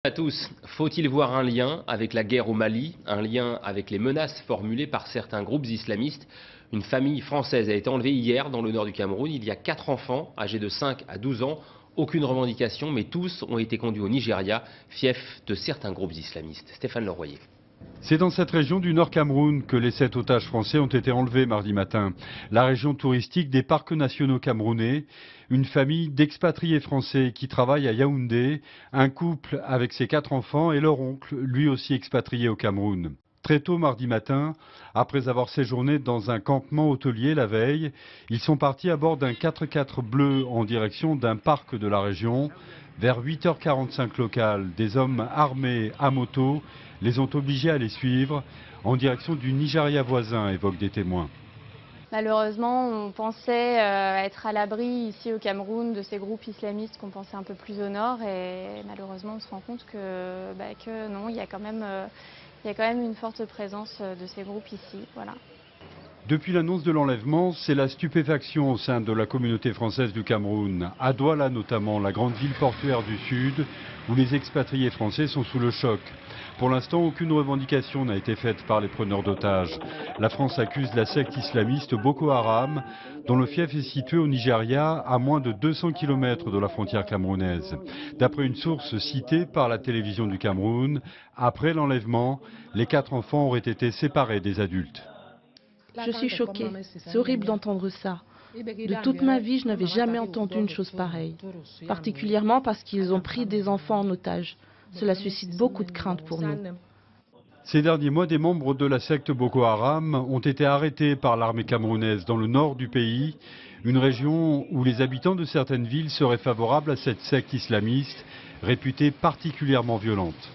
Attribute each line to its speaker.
Speaker 1: À tous, faut-il voir un lien avec la guerre au Mali, un lien avec les menaces formulées par certains groupes islamistes? Une famille française a été enlevée hier dans le nord du Cameroun. Il y a 4 enfants âgés de 5 à 12 ans. Aucune revendication, mais tous ont été conduits au Nigeria, fief de certains groupes islamistes. Stéphane Leroyer.
Speaker 2: C'est dans cette région du Nord Cameroun que les 7 otages français ont été enlevés mardi matin. La région touristique des parcs nationaux camerounais. Une famille d'expatriés français qui travaillent à Yaoundé, un couple avec ses 4 enfants et leur oncle, lui aussi expatrié au Cameroun. Très tôt mardi matin, après avoir séjourné dans un campement hôtelier la veille, ils sont partis à bord d'un 4x4 bleu en direction d'un parc de la région. Vers 8h45 local, des hommes armés à moto les ont obligés à les suivre en direction du Nigeria voisin, évoquent des témoins.
Speaker 3: Malheureusement, on pensait être à l'abri ici au Cameroun de ces groupes islamistes qu'on pensait un peu plus au nord, et malheureusement on se rend compte que non, il y a quand même une forte présence de ces groupes ici. Voilà.
Speaker 2: Depuis l'annonce de l'enlèvement, c'est la stupéfaction au sein de la communauté française du Cameroun. À Douala notamment, la grande ville portuaire du sud, où les expatriés français sont sous le choc. Pour l'instant, aucune revendication n'a été faite par les preneurs d'otages. La France accuse la secte islamiste Boko Haram, dont le fief est situé au Nigeria, à moins de 200 km de la frontière camerounaise. D'après une source citée par la télévision du Cameroun, après l'enlèvement, les 4 enfants auraient été séparés des adultes.
Speaker 4: Je suis choquée. C'est horrible d'entendre ça. De toute ma vie, je n'avais jamais entendu une chose pareille. Particulièrement parce qu'ils ont pris des enfants en otage. Cela suscite beaucoup de craintes pour nous.
Speaker 2: Ces derniers mois, des membres de la secte Boko Haram ont été arrêtés par l'armée camerounaise dans le nord du pays, une région où les habitants de certaines villes seraient favorables à cette secte islamiste, réputée particulièrement violente.